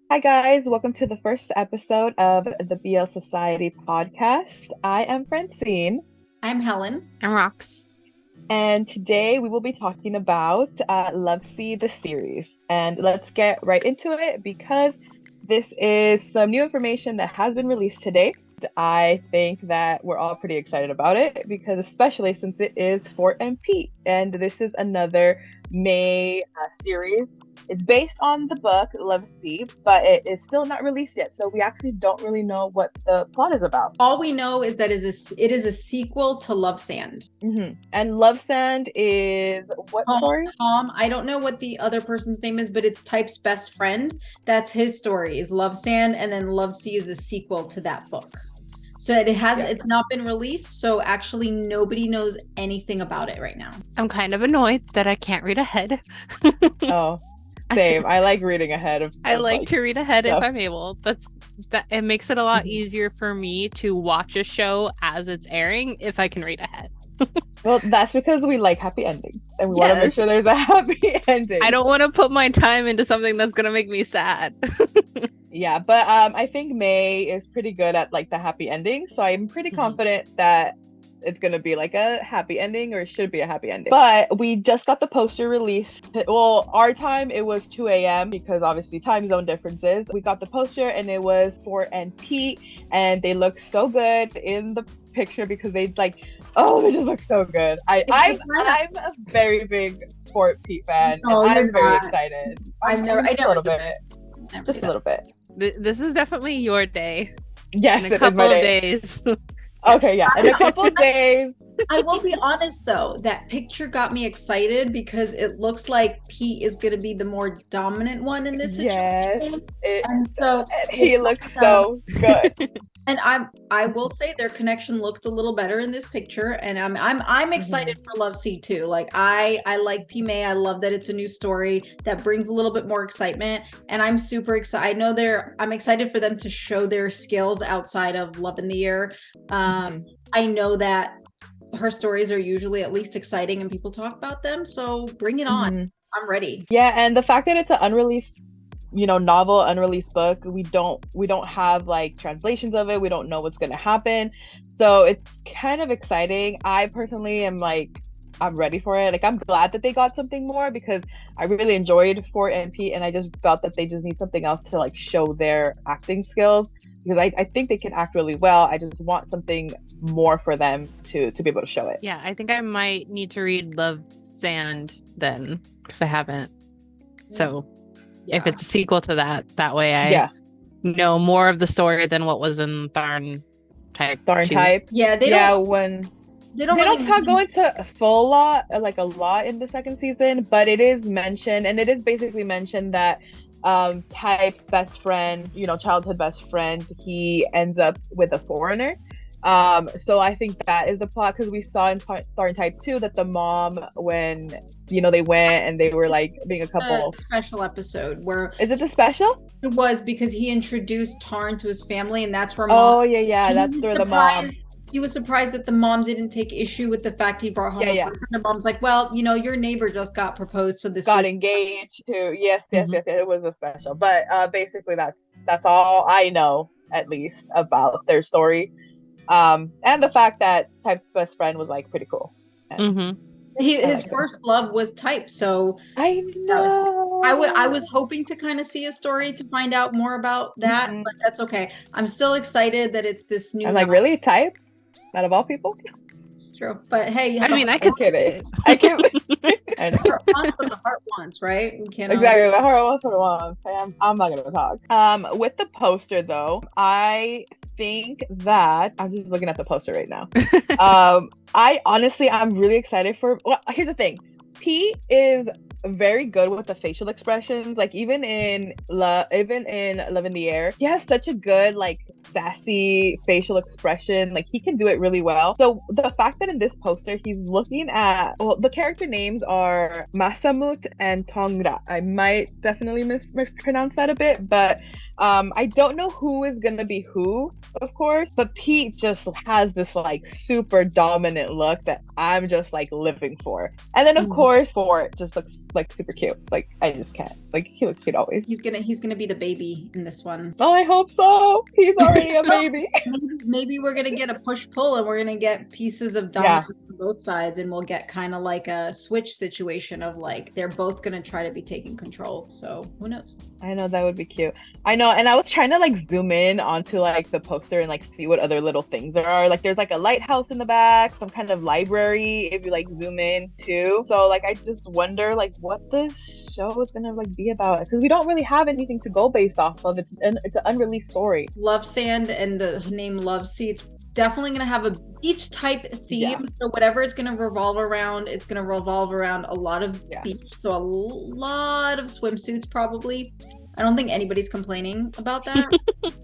Hi, guys. Welcome to the first episode of the BL Society podcast. I am Francine, I'm Helen. I'm Rox. and today we will be talking about Love Sea, the series. And let's get right into it because this is some new information that has been released today. I think that we're all pretty excited about it because, especially since it is FortPeat, and this is another May series. It's based on the book Love Sea, but it is still not released yet, so we actually don't really know what the plot is about. All we know is that it is a sequel to Love Sand. And Love Sand is what story? Tom, I don't know what the other person's name is, but it's Type's best friend. That's his story, is Love Sand, and then Love Sea is a sequel to that book. So it's not been released, so actually nobody knows anything about it right now. I'm kind of annoyed that I can't read ahead. Oh, same. I like reading ahead of I like to read ahead stuff. if I'm able. It makes it a lot easier for me to watch a show as it's airing if I can read ahead. Well, that's because we like happy endings, and we want to make sure there's a happy ending. I don't want to put my time into something that's gonna make me sad. Yeah, but I think May is pretty good at like the happy ending, so I'm pretty confident that it's gonna be like a happy ending, or it should be a happy ending. But we just got the poster released. Well, our time it was 2 a.m. because obviously time zone differences. We got the poster and it was FortPeat, and they look so good in the picture because they they just look so good. I'm a very big FortPeat fan, and I'm very excited. Just a little bit. Just a little bit. This is definitely your day. Yes, in a couple of days. Okay, yeah, in a couple of days. I will be honest though, that picture got me excited because it looks like Pete is going to be the more dominant one in this situation. Yes, and so he looks so good. And I will say their connection looked a little better in this picture, and I'm excited for Love Sea too. Like I like P May. I love that it's a new story that brings a little bit more excitement, and I'm super excited. I know I'm excited for them to show their skills outside of Love in the Air. I know that her stories are usually at least exciting and people talk about them, so bring it on. I'm ready. Yeah, and the fact that it's an unreleased novel, unreleased book, we don't have like translations of it. We don't know what's going to happen, so it's kind of exciting. I personally am I'm ready for it. Like, I'm glad that they got something more because I really enjoyed FortPeat, and I just felt that they just need something else to like show their acting skills, because I think they can act really well. I just want something more for them to be able to show it. Yeah, I think I might need to read Love Sand then, because I haven't. So if it's a sequel to that way I know more of the story than what was in Tharn Type. Yeah, they don't go into a lot in the second season, but it is mentioned, and it is basically mentioned that Type's best friend, childhood best friend, he ends up with a foreigner. So I think that is the plot, because we saw in Tharn Type 2 that the mom, when they went and they were like being a couple. Special episode where is it the special? It was because he introduced Tarn to his family, and that's where mom. Oh yeah, that's where the mom. He was surprised that the mom didn't take issue with the fact he brought home. The mom's like, well, your neighbor just got proposed, so this got engaged to. Yes, it was a special. But basically, that's all I know, at least, about their story. And the fact that Type's best friend was like pretty cool. His first love was Type, so I know. I was hoping to kind of see a story to find out more about that, but that's okay. I'm still excited that it's this new. I'm like, really, Type? Out of all people? It's true, but hey, I mean, I could say it. I can't. I know. Heart wants what the heart wants, right? Exactly, the heart wants what it wants. I'm not gonna talk. With the poster though, I think that I'm just looking at the poster right now. I'm really excited for. Well, here's the thing. Pete is very good with the facial expressions. Like even in Love in the Air, he has such a good like sassy facial expression. Like he can do it really well. So the fact that in this poster he's looking at, the character names are Masamut and Tongra. I might definitely mispronounce that a bit, but I don't know who is gonna be who, of course, but Pete just has this like super dominant look that I'm just like living for. And then of course Fort just looks like super cute. Like I just can't. Like he looks cute always. He's gonna be the baby in this one. Oh, I hope so. He's already a baby. Maybe we're gonna get a push-pull and we're gonna get pieces of dominance on both sides, and we'll get kind of like a switch situation of like they're both gonna try to be taking control. So who knows? I know, that would be cute. I know, and I was trying to like zoom in onto like the poster and like see what other little things there are. Like there's like a lighthouse in the back, some kind of library if you like zoom in too. So like I just wonder like what this show is gonna like be about, because we don't really have anything to go based off of. It's an unreleased story. Love Sand and the name Love Sea, it's definitely gonna have a beach type theme. So whatever it's gonna revolve around, it's gonna revolve around a lot of beach. So a lot of swimsuits probably. I don't think anybody's complaining about that.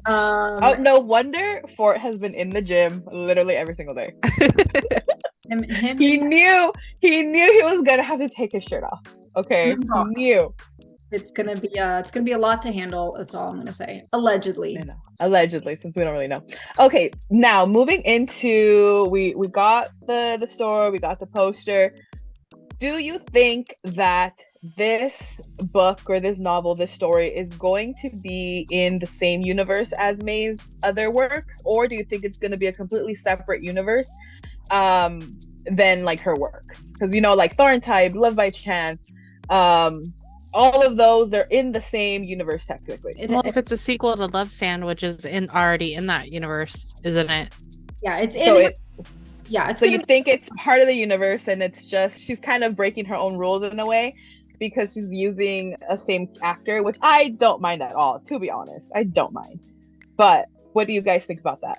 Oh, no wonder Fort has been in the gym literally every single day. He knew he was gonna have to take his shirt off. Okay, he knew. It's gonna be a lot to handle. That's all I'm gonna say. Allegedly. I know. Allegedly, since we don't really know. Okay, now moving into we got the store, we got the poster. Do you think that this book or this novel, this story is going to be in the same universe as May's other works, or do you think it's going to be a completely separate universe than like her works? Because you know, like Thorn Type, Love by Chance, all of those, they're in the same universe technically. Well, if it's a sequel to Love Sand, which is already in that universe, isn't it? Yeah, it's in. So you think it's part of the universe, and it's just she's kind of breaking her own rules in a way because she's using a same actor, which I don't mind at all, to be honest. I don't mind. But what do you guys think about that?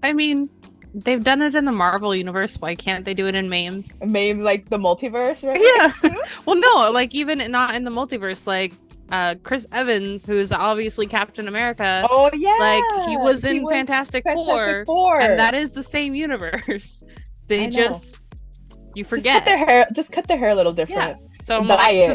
I mean, they've done it in the Marvel universe. Why can't they do it in Mames? Mames, like the multiverse, right? Yeah. Well, no, like even not in the multiverse, like Chris Evans, who's obviously Captain America. Oh yeah, like he was in Fantastic Four, and that is the same universe. They just you forget. Just cut their hair a little different. Yeah. So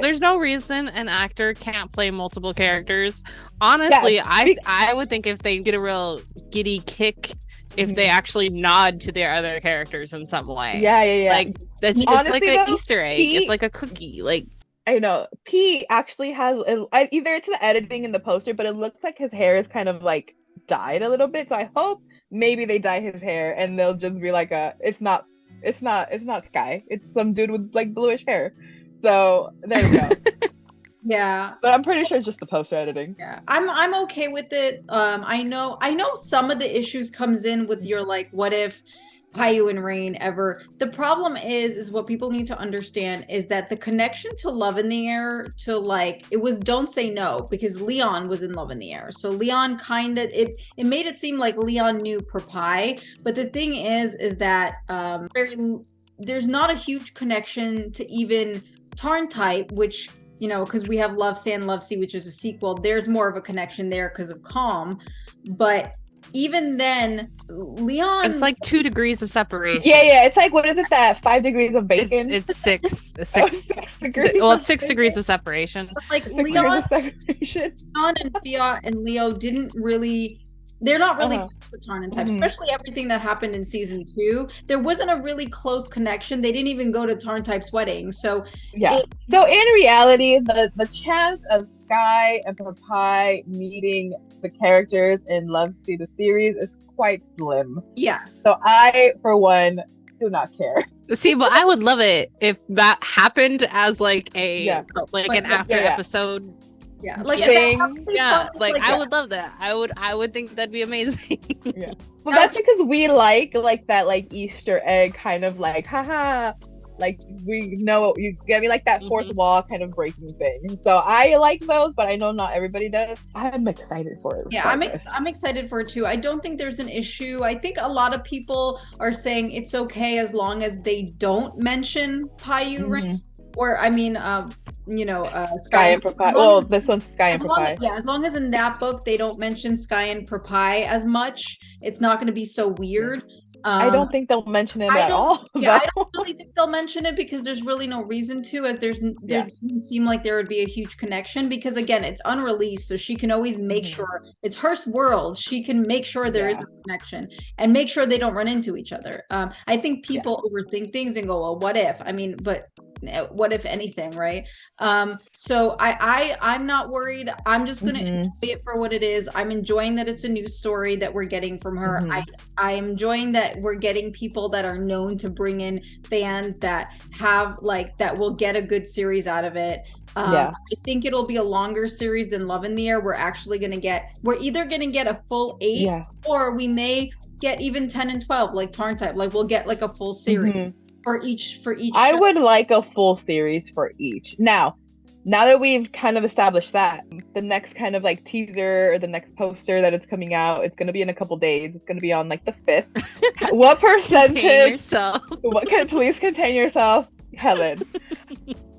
there's no reason an actor can't play multiple characters. Honestly, I would think if they get a real giddy kick, if they actually nod to their other characters in some way. Yeah. Like it's like an Easter egg. It's like a cookie. Like I know. P actually has either it's the editing in the poster, but it looks like his hair is kind of like dyed a little bit. So I hope maybe they dye his hair and they'll just be like it's not Sky. It's some dude with like bluish hair. So there we go. Yeah. But I'm pretty sure it's just the poster editing. Yeah. I'm okay with it. I know some of the issues comes in with your like what if Caillou and Rain ever. The problem is what people need to understand is that the connection to Love in the Air to like it was Don't Say No, because Leon was in Love in the Air. So Leon kind of it made it seem like Leon knew Pie, but the thing is that there's not a huge connection to even Tarn Type, which you know, because we have Love Sand, Love Sea, which is a sequel. There's more of a connection there because of Calm, but even then, Leon. It's like 2 degrees of separation. Yeah. It's like, what is it, that 5 degrees of bacon? It's 6. Well, it's 6 degrees of separation. But like Leon and Fiat and Leo didn't really. They're not really with Tarn and Type, especially everything that happened in season 2. There wasn't a really close connection. They didn't even go to Tarn Type's wedding. So so in reality, the chance of Sky and Pie meeting the characters in Love Sea the series is quite slim. Yes. So I, for one, do not care. See, but I would love it if that happened as like an after episode. Yeah, like I would love that. I would think that'd be amazing. Yeah, well, that's because we like that like Easter egg kind of like haha, like we know you get me, like that fourth wall kind of breaking thing. So I like those, but I know not everybody does. I'm excited for it. Yeah, I'm excited for it too. I don't think there's an issue. I think a lot of people are saying it's okay as long as they don't mention Caillou, or I mean, Sky and Pie. Well, this one's Sky and Pie. Yeah, as long as in that book they don't mention Sky and Pie as much, it's not going to be so weird. I don't think they'll mention it at all. Yeah, I don't really think they'll mention it because there's really no reason to, as there doesn't seem like there would be a huge connection, because again, it's unreleased, so she can always make sure it's her world. She can make sure there is a connection and make sure they don't run into each other. I think people overthink things and go, well, what if? I mean, but what if anything, right? So I'm not worried. I'm just gonna enjoy it for what it is. I'm enjoying that it's a new story that we're getting from her. I'm enjoying that we're getting people that are known to bring in fans that have like that will get a good series out of it. I think it'll be a longer series than Love in the Air. We're either gonna get a full 8 or we may get even 10 and 12 like Tarn type. Like we'll get like a full series for each I show. would like a full series for each. Now that we've kind of established that, the next kind of like teaser or the next poster that it's coming out, it's going to be in a couple days. It's going to be on like the 5th. What percentage? Contain yourself. Please contain yourself, Helen.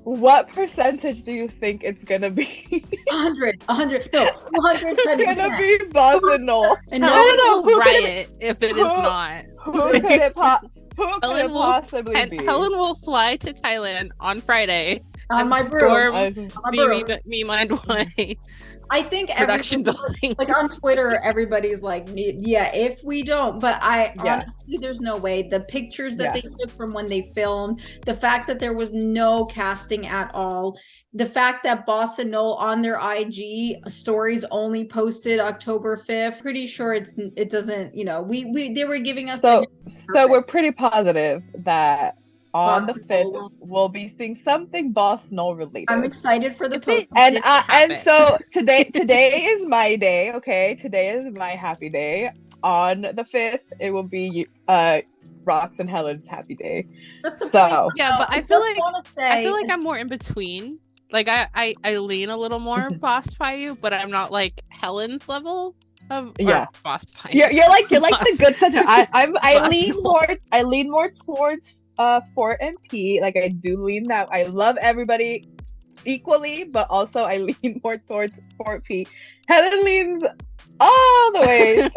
What percentage do you think it's going to be? 100, no, 200. It's going to be Boss and Noel. And Helen will riot if it is not. Who could it possibly be? Helen will fly to Thailand on Friday on my broom. MeMindY. I think production building. Like on Twitter, everybody's like, yeah, if we don't. But honestly, there's no way. The pictures that they took from when they filmed, the fact that there was no casting at all, the fact that Boss and Noel on their IG stories only posted October 5th, pretty sure it doesn't, they were giving us. So we're pretty positive that on the 5th, we'll be seeing something Boss Noel related. I'm excited for the post. And so today is my day, okay? Today is my happy day. On the 5th, it will be Rox and Helen's happy day. Yeah, but I feel like I'm more in between. Like I lean a little more Boss by you, but I'm not like Helen's level of Boss by you. You're like the good center. I lean more towards Fort and Pete. Like I do lean that. I love everybody equally, but also I lean more towards FortPeat. Helen leans all the way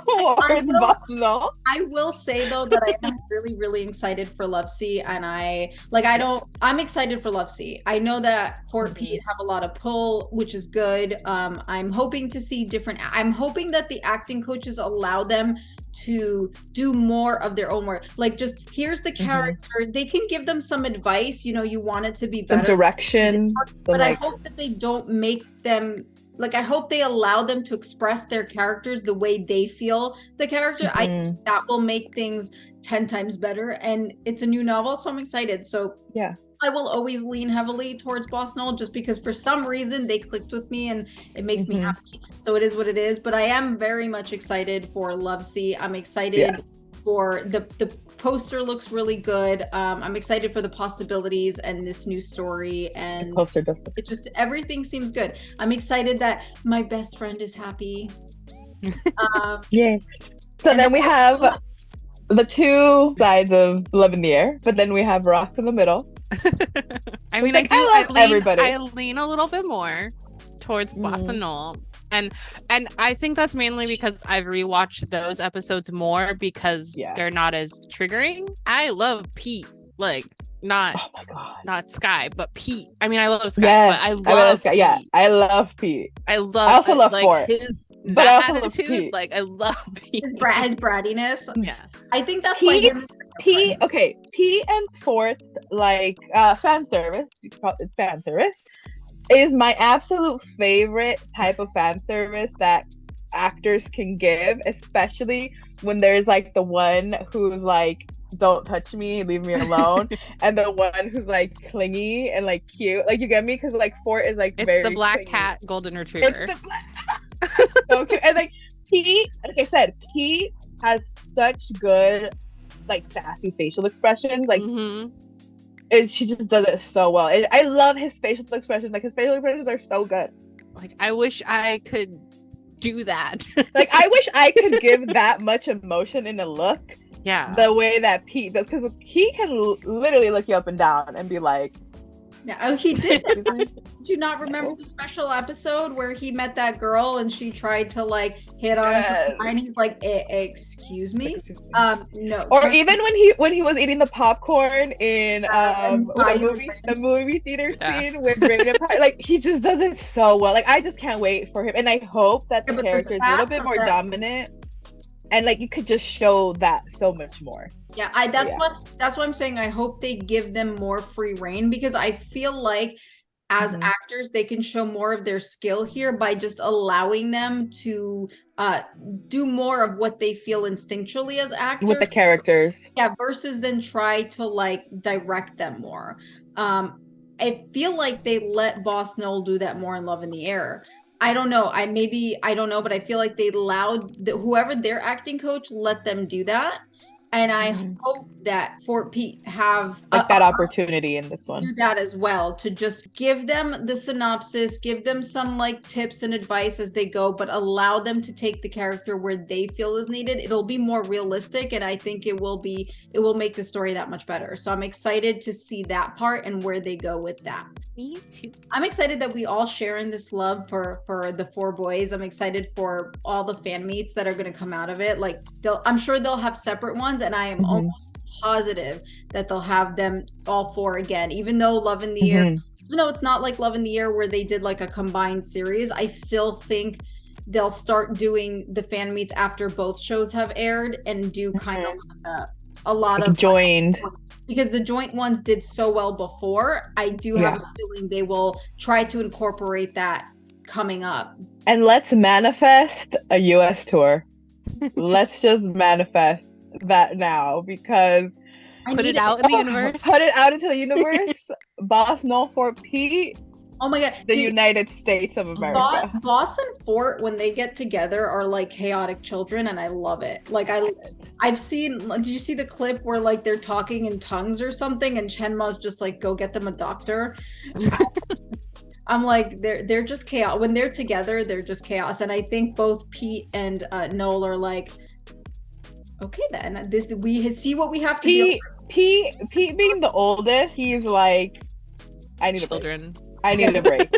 towards Boss Noel. I will say though that I am really, really excited for Lovesea, and I'm excited for Lovesea. I know that FortPeat have a lot of pull, which is good. I'm hoping to see I'm hoping that the acting coaches allow them to do more of their own work. Like just here's the character. They can give them some advice, you want it to be better. Some direction. But I hope that they don't make them I hope they allow them to express their characters the way they feel the character. I think that will make things 10 times better. And it's a new novel, so I'm excited. So yeah, I will always lean heavily towards Boss Noel just because for some reason they clicked with me and it makes me happy. So it is what it is. But I am very much excited for Lovesea. I'm excited for the poster looks really good. I'm excited for the possibilities and this new story, and it just everything seems good. I'm excited that my best friend is happy. So then we have the two sides of Love in the Air, but then we have Rox in the middle. I mean, I lean a little bit more towards Boss and Noel. And I think that's mainly because I've rewatched those episodes more because they're not as triggering. I love Pete, like not Sky, but Pete. I mean, I love Sky, but I love Sky. Yeah, I love Pete. I also love Fort. His but I also attitude. Love Pete. Like I love Pete. His brattiness. Yeah, I think that's Pete and Fort fan service. It's fan service. Is my absolute favorite type of fan service that actors can give, especially when there's like the one who's like, don't touch me, leave me alone, and the one who's like clingy and like cute. Like you get me? Because like Fort is like it's the black clingy. Cat golden retriever. It's the black so cute. And like Pete, like I said, Pete has such good like sassy facial expressions. Like she just does it so well. I love his facial expressions. Like his facial expressions are so good. Like I wish I could do that. Like I wish I could give that much emotion in a look. Yeah. The way that Pete does, because he can literally look you up and down and be like, "Oh, he did." Did you not remember the special episode where he met that girl and she tried to like hit on him and he's like, "Excuse me?" No. Or even when he was eating the popcorn in the movie theater scene with Brandon Pie, like he just does it so well. Like I just can't wait for him, and I hope that the character is a little bit more dominant. And like you could just show that so much more. Yeah, that's what I'm saying. I hope they give them more free reign, because I feel like as actors, they can show more of their skill here by just allowing them to do more of what they feel instinctually as actors with the characters. Yeah, versus then try to like direct them more. I feel like they let Boss Noel do that more in Love in the Air. I don't know. I don't know, but I feel like they allowed whoever their acting coach let them do that. And I hope that FortPeat have like that opportunity in this one. Do that as well, to just give them the synopsis, give them some like tips and advice as they go, but allow them to take the character where they feel is needed. It'll be more realistic, and I think it will make the story that much better. So I'm excited to see that part and where they go with that. Me too. I'm excited that we all share in this love for the 4 boys. I'm excited for all the fan meets that are going to come out of it. Like I'm sure they'll have separate ones, and I am almost positive that they'll have them all 4 again. Even though Love in the Air, even though it's not like Love in the Air where they did like a combined series, I still think they'll start doing the fan meets after both shows have aired and do kind of a lot of joined. Because the joint ones did so well before, I do have a feeling they will try to incorporate that coming up. And let's manifest a US tour. Let's just manifest that now, because put it out in the universe. Put it out into the universe. Boss Noel FortPeat. Oh my god, the United States of America. Boss and Fort, when they get together, are like chaotic children, and I love it. Like I've seen. Did you see the clip where like they're talking in tongues or something, and Chenma's just like, "Go get them a doctor." I'm like, they're just chaos. When they're together, they're just chaos. And I think both Pete and Noel are like, okay, then we see what we have to do. Pete being the oldest, he's like, I need children. I need a break.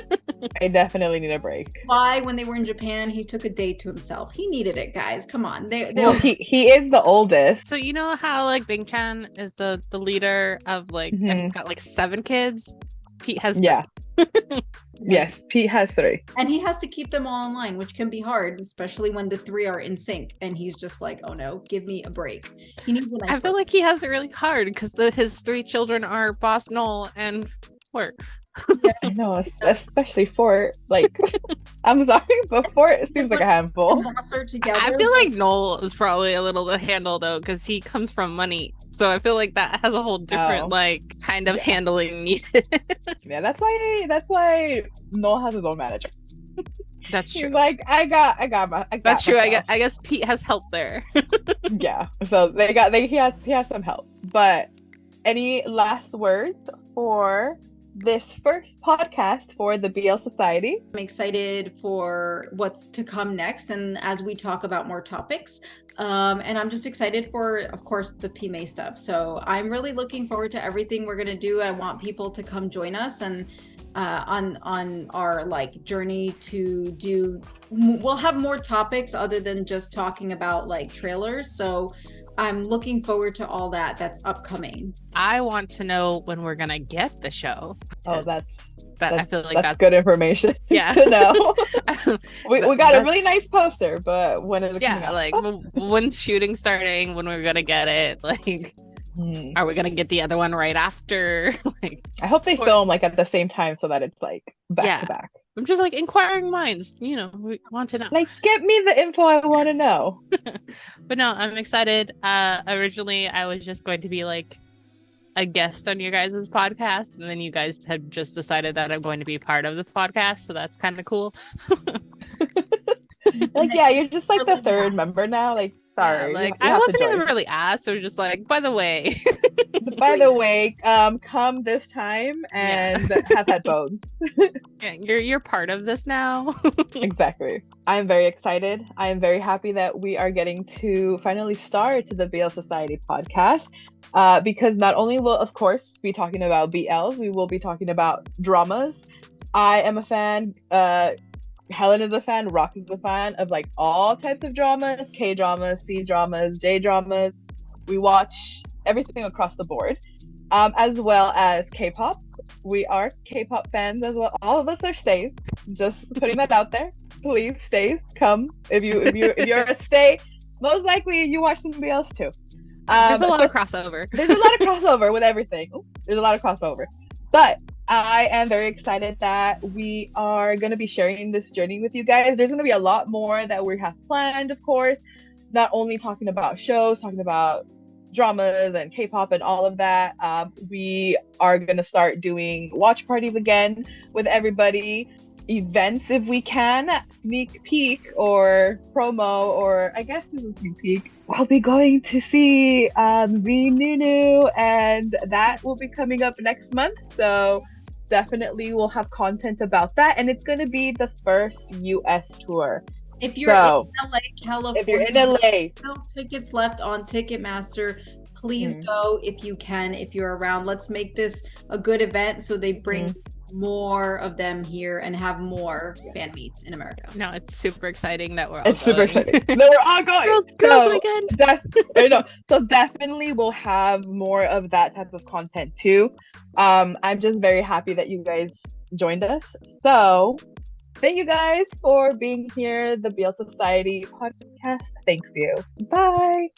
I definitely need a break. Why, when they were in Japan, he took a day to himself. He needed it, guys. Come on. Well, he is the oldest. So you know how like Bing Chan is the leader of like, and he's got like 7 kids. Pete has 3. Yes, Pete has 3. And he has to keep them all in line, which can be hard, especially when the 3 are in sync. And he's just like, oh no, give me a break. He needs a nice I feel like he has it really hard because his 3 children are Boss Noel and Fort. I know, especially Fort. Like, I'm sorry, but Fort seems like a handful. I feel like Noel is probably a little to handle though, because he comes from money. So I feel like that has a whole different like kind of handling needed. Yeah, that's why Noel has his own manager. That's true. He's like, I got that's true. myself. I guess Pete has help there. Yeah. So he has some help. But any last words for this first podcast for the BL Society? I'm excited for what's to come next, and as we talk about more topics, and I'm just excited for, of course, the PMA stuff. So I'm really looking forward to everything we're gonna do. I want people to come join us and on our like journey to do. We'll have more topics other than just talking about like trailers. So I'm looking forward to all that's upcoming. I want to know when we're gonna get the show. Oh, that's I feel like that's good information. Yeah. To know. we got a really nice poster, but when is it coming out? Like when's shooting starting? When we're gonna get it? Like, are we gonna get the other one right after? Like, I hope they film like at the same time so that it's like back to back. I'm just like inquiring minds, we want to know. Like, get me the info I want to know. But no, I'm excited. Originally, I was just going to be like a guest on your guys' podcast, and then you guys had just decided that I'm going to be part of the podcast, so that's kind of cool. Like, yeah, you're just like the 3rd member now. Like, sorry. Yeah, like, I wasn't even really asked, so just like, by the way. Come this time and have headphones. Yeah, you're part of this now. Exactly. I'm very excited. I am very happy that we are getting to finally start the BL Society podcast, because not only will, of course, be talking about BLs, we will be talking about dramas. I am a fan. Helen is a fan, Rox is a fan of like all types of dramas, K-dramas, C-dramas, J-dramas. We watch everything across the board, as well as K-pop. We are K-pop fans as well. All of us are stays. Just putting that out there. Please, stays, come. If you're a stay, most likely you watch some BLs too. There's a lot of crossover. There's a lot of crossover with everything. There's a lot of crossover. But I am very excited that we are going to be sharing this journey with you guys. There's going to be a lot more that we have planned, of course. Not only talking about shows, talking about dramas and K-pop and all of that. We are going to start doing watch parties again with everybody. Events if we can, sneak peek or promo, or I guess this is a sneak peek. We'll be going to see Nunu, and that will be coming up next month. So definitely we'll have content about that, and it's going to be the first US tour. If you're in LA, California, if you're in LA, no tickets left on Ticketmaster. Please go if you can, if you're around. Let's make this a good event so they bring more of them here and have more fan meets in America. No, it's super exciting that we're all going. Super exciting. No, we're all going. Girls weekend. I know. So definitely we'll have more of that type of content too. I'm just very happy that you guys joined us. So thank you guys for being here. The BL Society podcast. Thanks you. Bye.